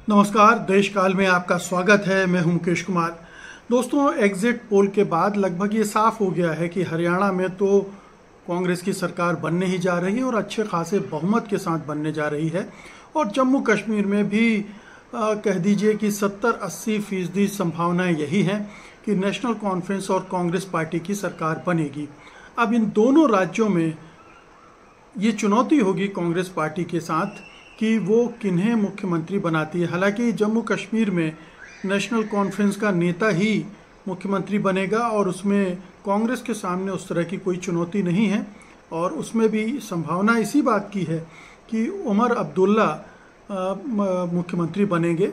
नमस्कार, देश काल में आपका स्वागत है। मैं हूं मुकेश कुमार। दोस्तों, एग्जिट पोल के बाद लगभग ये साफ हो गया है कि हरियाणा में तो कांग्रेस की सरकार बनने ही जा रही है और अच्छे खासे बहुमत के साथ बनने जा रही है। और जम्मू कश्मीर में भी कह दीजिए कि 70-80% संभावनाएं यही हैं कि नेशनल कॉन्फ्रेंस और कांग्रेस पार्टी की सरकार बनेगी। अब इन दोनों राज्यों में ये चुनौती होगी कांग्रेस पार्टी के साथ कि वो किन्हें मुख्यमंत्री बनाती है। हालांकि जम्मू कश्मीर में नेशनल कॉन्फ्रेंस का नेता ही मुख्यमंत्री बनेगा और उसमें कांग्रेस के सामने उस तरह की कोई चुनौती नहीं है। और उसमें भी संभावना इसी बात की है कि उमर अब्दुल्ला मुख्यमंत्री बनेंगे,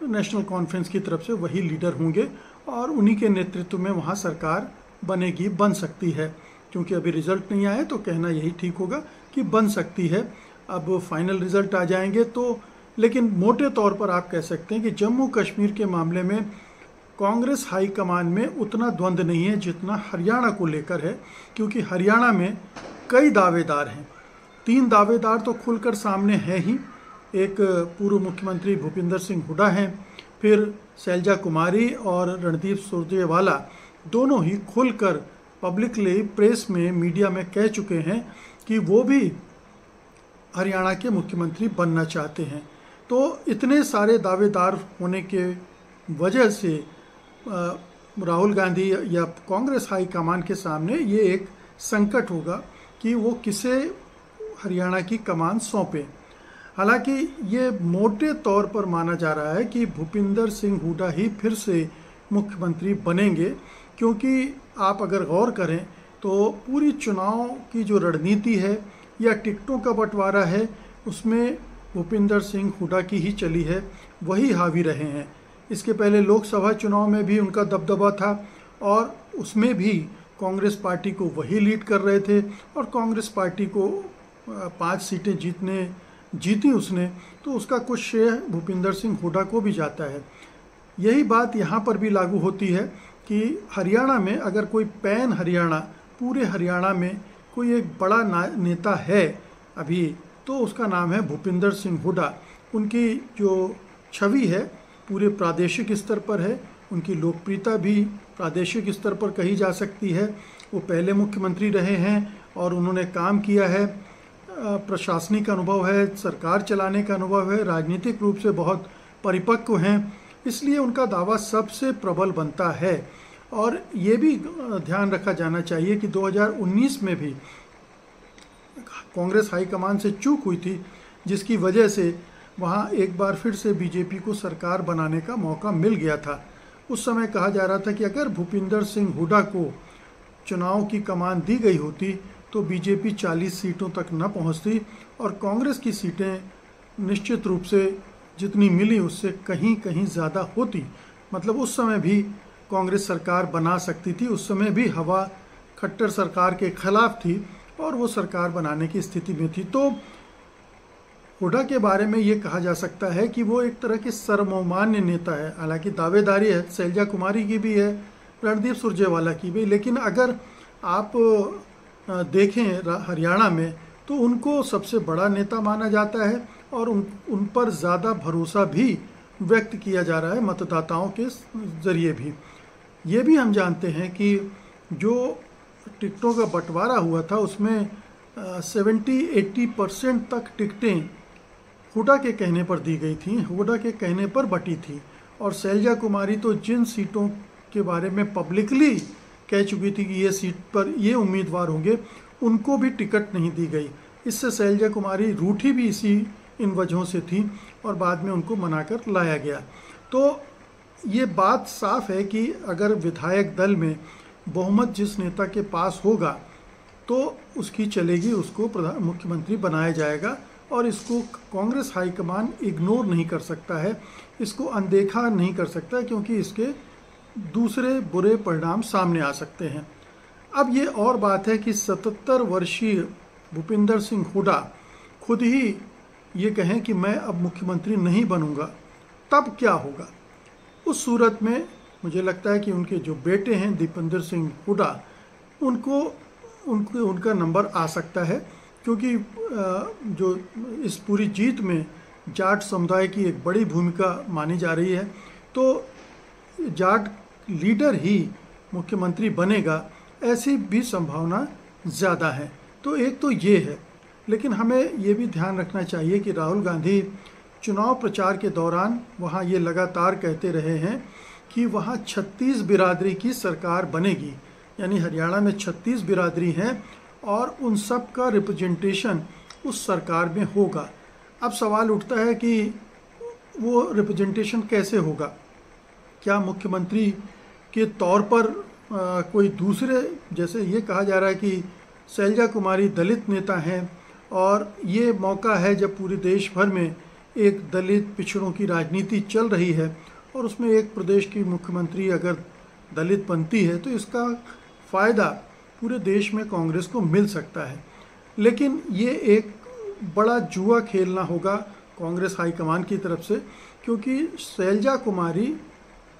नेशनल कॉन्फ्रेंस की तरफ से वही लीडर होंगे और उन्हीं के नेतृत्व में वहाँ सरकार बनेगी, बन सकती है। क्योंकि अभी रिजल्ट नहीं आया तो कहना यही ठीक होगा कि बन सकती है। अब फाइनल रिजल्ट आ जाएंगे तो, लेकिन मोटे तौर पर आप कह सकते हैं कि जम्मू कश्मीर के मामले में कांग्रेस हाईकमान में उतना द्वंद्व नहीं है जितना हरियाणा को लेकर है। क्योंकि हरियाणा में कई दावेदार हैं, 3 दावेदार तो खुलकर सामने हैं ही। एक पूर्व मुख्यमंत्री भूपिंदर सिंह हुड्डा हैं, फिर शैलजा कुमारी और रणदीप सुरजेवाला दोनों ही खुलकर पब्लिकली प्रेस में, मीडिया में कह चुके हैं कि वो भी हरियाणा के मुख्यमंत्री बनना चाहते हैं। तो इतने सारे दावेदार होने के वजह से राहुल गांधी या कांग्रेस हाईकमान के सामने ये एक संकट होगा कि वो किसे हरियाणा की कमान सौंपे। हालांकि ये मोटे तौर पर माना जा रहा है कि भूपिंदर सिंह हुड्डा ही फिर से मुख्यमंत्री बनेंगे। क्योंकि आप अगर गौर करें तो पूरी चुनाव की जो रणनीति है या टिकटों का बंटवारा है, उसमें भूपिंदर सिंह हुड्डा की ही चली है, वही हावी रहे हैं। इसके पहले लोकसभा चुनाव में भी उनका दबदबा था और उसमें भी कांग्रेस पार्टी को वही लीड कर रहे थे और कांग्रेस पार्टी को 5 सीटें जीती उसने, तो उसका कुछ श्रेय भूपिंदर सिंह हुड्डा को भी जाता है। यही बात यहाँ पर भी लागू होती है कि हरियाणा में अगर कोई पैन हरियाणा, पूरे हरियाणा में कोई एक बड़ा नेता है अभी, तो उसका नाम है भूपिंदर सिंह हुड्डा। उनकी जो छवि है पूरे प्रादेशिक स्तर पर है, उनकी लोकप्रियता भी प्रादेशिक स्तर पर कही जा सकती है। वो पहले मुख्यमंत्री रहे हैं और उन्होंने काम किया है, प्रशासनिक अनुभव है, सरकार चलाने का अनुभव है, राजनीतिक रूप से बहुत परिपक्व हैं, इसलिए उनका दावा सबसे प्रबल बनता है। और ये भी ध्यान रखा जाना चाहिए कि 2019 में भी कांग्रेस हाईकमान से चूक हुई थी, जिसकी वजह से वहाँ एक बार फिर से बीजेपी को सरकार बनाने का मौका मिल गया था। उस समय कहा जा रहा था कि अगर भूपिंदर सिंह हुड्डा को चुनाव की कमान दी गई होती तो बीजेपी 40 सीटों तक न पहुँचती और कांग्रेस की सीटें निश्चित रूप से जितनी मिली उससे कहीं कहीं ज़्यादा होती। मतलब उस समय भी कांग्रेस सरकार बना सकती थी। उस समय भी हवा खट्टर सरकार के खिलाफ थी और वो सरकार बनाने की स्थिति में थी। तो हुड्डा के बारे में ये कहा जा सकता है कि वो एक तरह के सर्वमान्य नेता है। हालांकि दावेदारी है शैलजा कुमारी की भी है, रणदीप सुरजेवाला की भी, लेकिन अगर आप देखें हरियाणा में तो उनको सबसे बड़ा नेता माना जाता है और उन पर ज़्यादा भरोसा भी व्यक्त किया जा रहा है मतदाताओं के ज़रिए भी। ये भी हम जानते हैं कि जो टिकटों का बंटवारा हुआ था उसमें 70-80% तक टिकटें हुड्डा के कहने पर दी गई थी, हुड्डा के कहने पर बटी थी। और शैलजा कुमारी तो जिन सीटों के बारे में पब्लिकली कह चुकी थी कि ये सीट पर ये उम्मीदवार होंगे, उनको भी टिकट नहीं दी गई। इससे शैलजा कुमारी रूठी भी इन वजहों से थी और बाद में उनको मनाकर लाया गया। तो ये बात साफ है कि अगर विधायक दल में बहुमत जिस नेता के पास होगा तो उसकी चलेगी, उसको मुख्यमंत्री बनाया जाएगा और इसको कांग्रेस हाईकमान इग्नोर नहीं कर सकता है, इसको अनदेखा नहीं कर सकता, क्योंकि इसके दूसरे बुरे परिणाम सामने आ सकते हैं। अब ये और बात है कि 77 वर्षीय भूपिंदर सिंह हुड्डा खुद ही ये कहें कि मैं अब मुख्यमंत्री नहीं बनूंगा, तब क्या होगा? उस सूरत में मुझे लगता है कि उनके जो बेटे हैं दीपेंद्र सिंह हुड्डा, उनका नंबर आ सकता है। क्योंकि जो इस पूरी जीत में जाट समुदाय की एक बड़ी भूमिका मानी जा रही है, तो जाट लीडर ही मुख्यमंत्री बनेगा ऐसी भी संभावना ज़्यादा है। तो एक तो ये है, लेकिन हमें ये भी ध्यान रखना चाहिए कि राहुल गांधी चुनाव प्रचार के दौरान वहाँ ये लगातार कहते रहे हैं कि वहाँ 36 बिरादरी की सरकार बनेगी, यानी हरियाणा में 36 बिरादरी हैं और उन सब का रिप्रेजेंटेशन उस सरकार में होगा। अब सवाल उठता है कि वो रिप्रेजेंटेशन कैसे होगा? क्या मुख्यमंत्री के तौर पर कोई दूसरे, जैसे ये कहा जा रहा है कि शैलजा कुमारी दलित नेता हैं और ये मौका है जब पूरे देश भर में एक दलित पिछड़ों की राजनीति चल रही है और उसमें एक प्रदेश की मुख्यमंत्री अगर दलित बनती है तो इसका फ़ायदा पूरे देश में कांग्रेस को मिल सकता है। लेकिन ये एक बड़ा जुआ खेलना होगा कांग्रेस हाईकमान की तरफ से, क्योंकि शैलजा कुमारी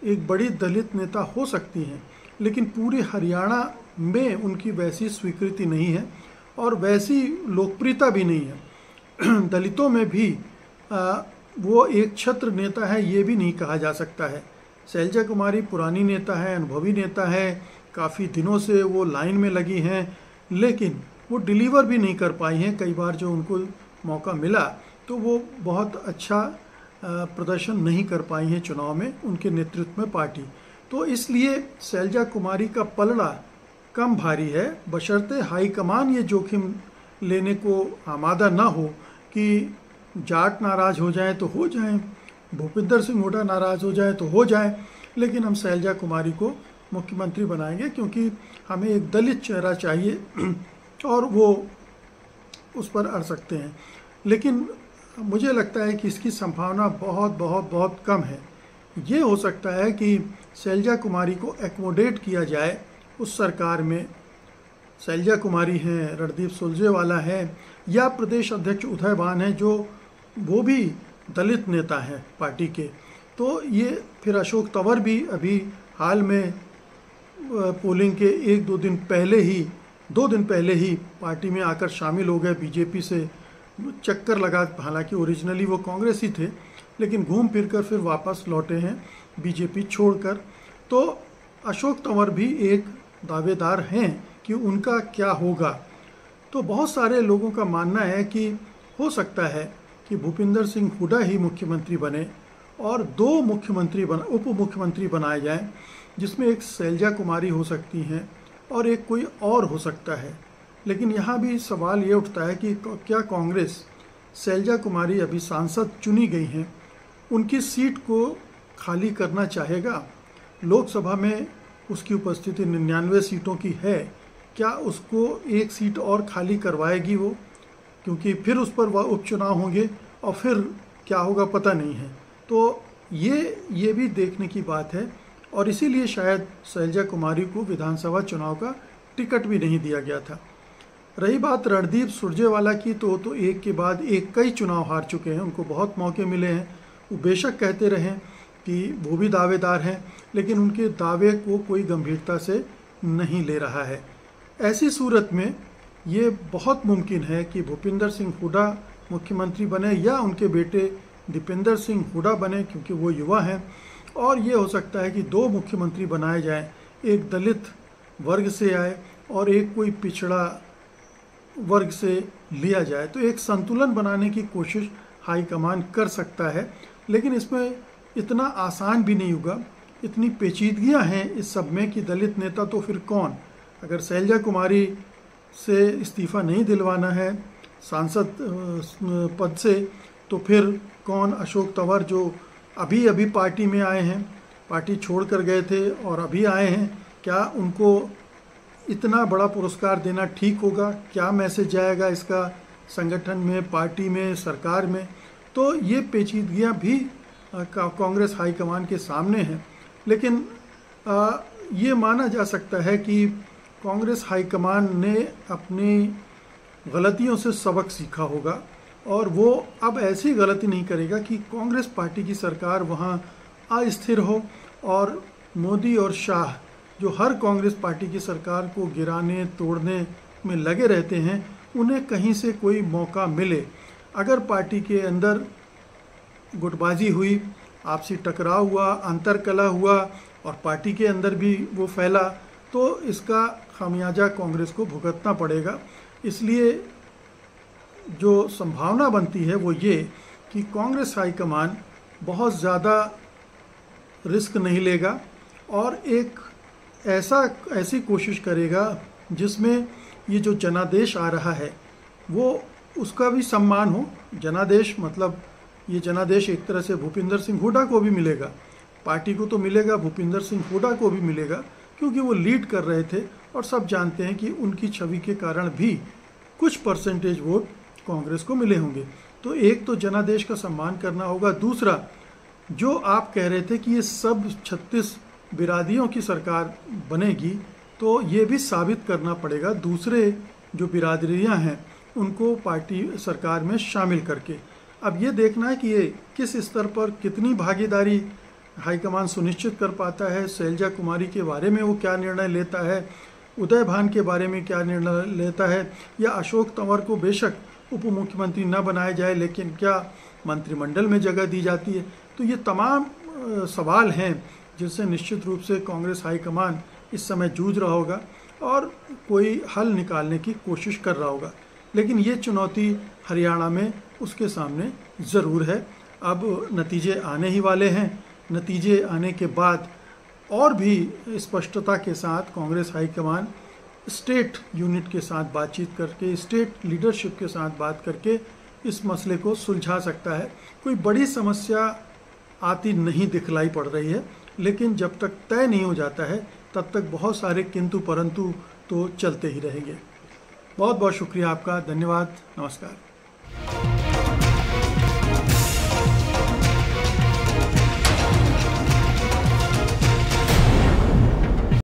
एक बड़ी दलित नेता हो सकती हैं, लेकिन पूरे हरियाणा में उनकी वैसी स्वीकृति नहीं है और वैसी लोकप्रियता भी नहीं है। दलितों में भी वो एक छत्र नेता है ये भी नहीं कहा जा सकता है। शैलजा कुमारी पुरानी नेता है, अनुभवी नेता है, काफ़ी दिनों से वो लाइन में लगी हैं, लेकिन वो डिलीवर भी नहीं कर पाई हैं। कई बार जो उनको मौका मिला तो वो बहुत अच्छा प्रदर्शन नहीं कर पाई हैं चुनाव में उनके नेतृत्व में पार्टी। तो इसलिए शैलजा कुमारी का पलड़ा कम भारी है, बशर्ते हाईकमान ये जोखिम लेने को आमादा ना हो कि जाट नाराज़ हो जाए तो हो जाए, भूपिंदर सिंह हुड्डा नाराज़ हो जाए तो हो जाए, लेकिन हम शैलजा कुमारी को मुख्यमंत्री बनाएंगे क्योंकि हमें एक दलित चेहरा चाहिए और वो उस पर अड़ सकते हैं। लेकिन मुझे लगता है कि इसकी संभावना बहुत बहुत बहुत कम है। ये हो सकता है कि शैलजा कुमारी को एकोमोडेट किया जाए उस सरकार में। शैलजा कुमारी हैं, रणदीप सुरजेवाला हैं या प्रदेश अध्यक्ष उदय भान हैं जो वो भी दलित नेता हैं पार्टी के। तो ये फिर अशोक तंवर भी अभी हाल में पोलिंग के 1-2 दिन पहले ही 2 दिन पहले ही पार्टी में आकर शामिल हो गए, बीजेपी से चक्कर लगा। हालांकि ओरिजिनली वो कांग्रेस ही थे, लेकिन घूम फिर कर फिर वापस लौटे हैं बीजेपी छोड़कर। तो अशोक तंवर भी एक दावेदार हैं कि उनका क्या होगा। तो बहुत सारे लोगों का मानना है कि हो सकता है कि भूपिंदर सिंह हुड्डा ही मुख्यमंत्री बने और 2 उप मुख्यमंत्री बनाए जाएं, जिसमें एक शैलजा कुमारी हो सकती हैं और एक कोई और हो सकता है। लेकिन यहाँ भी सवाल ये उठता है कि क्या कांग्रेस शैलजा कुमारी अभी सांसद चुनी गई हैं, उनकी सीट को खाली करना चाहेगा? लोकसभा में उसकी उपस्थिति 99 सीटों की है, क्या उसको एक सीट और खाली करवाएगी वो? क्योंकि फिर उस पर वह उपचुनाव होंगे और फिर क्या होगा पता नहीं है। तो ये भी देखने की बात है और इसीलिए शायद शैलजा कुमारी को विधानसभा चुनाव का टिकट भी नहीं दिया गया था। रही बात रणदीप सुरजेवाला की, तो एक के बाद एक कई चुनाव हार चुके हैं, उनको बहुत मौके मिले हैं। वो बेशक कहते रहे कि वो भी दावेदार हैं, लेकिन उनके दावे को कोई गंभीरता से नहीं ले रहा है। ऐसी सूरत में ये बहुत मुमकिन है कि भूपिंदर सिंह हुड्डा मुख्यमंत्री बने या उनके बेटे दीपेंद्र सिंह हुड्डा बने, क्योंकि वो युवा हैं। और ये हो सकता है कि 2 मुख्यमंत्री बनाए जाएं, एक दलित वर्ग से आए और एक कोई पिछड़ा वर्ग से लिया जाए। तो एक संतुलन बनाने की कोशिश हाईकमान कर सकता है, लेकिन इसमें इतना आसान भी नहीं होगा। इतनी पेचीदगियां हैं इस सब में कि दलित नेता तो फिर कौन? अगर शैलजा कुमारी से इस्तीफ़ा नहीं दिलवाना है सांसद पद से, तो फिर कौन? अशोक तंवर जो अभी पार्टी में आए हैं, पार्टी छोड़ कर गए थे और अभी आए हैं, क्या उनको इतना बड़ा पुरस्कार देना ठीक होगा? क्या मैसेज जाएगा इसका संगठन में, पार्टी में, सरकार में? तो ये पेचीदगियां भी कांग्रेस हाईकमान के सामने हैं। लेकिन ये माना जा सकता है कि कांग्रेस हाईकमान ने अपनी गलतियों से सबक सीखा होगा और वो अब ऐसी गलती नहीं करेगा कि कांग्रेस पार्टी की सरकार वहाँ अस्थिर हो और मोदी और शाह जो हर कांग्रेस पार्टी की सरकार को गिराने तोड़ने में लगे रहते हैं, उन्हें कहीं से कोई मौका मिले। अगर पार्टी के अंदर गुटबाजी हुई, आपसी टकराव हुआ, अंतरकलह हुआ और पार्टी के अंदर भी वो फैला, तो इसका खामियाजा कांग्रेस को भुगतना पड़ेगा। इसलिए जो संभावना बनती है वो ये कि कांग्रेस हाईकमान बहुत ज़्यादा रिस्क नहीं लेगा और एक ऐसी कोशिश करेगा जिसमें ये जो जनादेश आ रहा है वो उसका भी सम्मान हो। जनादेश मतलब ये जनादेश एक तरह से भूपिंदर सिंह हुड्डा को भी मिलेगा, पार्टी को तो मिलेगा, भूपिंदर सिंह हुड्डा को भी मिलेगा, क्योंकि वो लीड कर रहे थे और सब जानते हैं कि उनकी छवि के कारण भी कुछ परसेंटेज वोट कांग्रेस को मिले होंगे। तो एक तो जनादेश का सम्मान करना होगा। दूसरा, जो आप कह रहे थे कि ये सब 36 बिरादियों की सरकार बनेगी, तो ये भी साबित करना पड़ेगा दूसरे जो बिरादरियां हैं उनको पार्टी सरकार में शामिल करके। अब ये देखना है कि ये किस स्तर पर कितनी भागीदारी हाईकमान सुनिश्चित कर पाता है। शैलजा कुमारी के बारे में वो क्या निर्णय लेता है, उदय भान के बारे में क्या निर्णय लेता है, या अशोक तंवर को बेशक उप मुख्यमंत्री न बनाया जाए लेकिन क्या मंत्रिमंडल में जगह दी जाती है। तो ये तमाम सवाल हैं जिनसे निश्चित रूप से कांग्रेस हाईकमान इस समय जूझ रहा होगा और कोई हल निकालने की कोशिश कर रहा होगा। लेकिन ये चुनौती हरियाणा में उसके सामने ज़रूर है। अब नतीजे आने ही वाले हैं। नतीजे आने के बाद और भी स्पष्टता के साथ कांग्रेस हाईकमान स्टेट यूनिट के साथ बातचीत करके, स्टेट लीडरशिप के साथ बात करके इस मसले को सुलझा सकता है। कोई बड़ी समस्या आती नहीं दिखलाई पड़ रही है, लेकिन जब तक तय नहीं हो जाता है तब तक बहुत सारे किंतु परंतु तो चलते ही रहेंगे। बहुत बहुत शुक्रिया आपका, धन्यवाद, नमस्कार।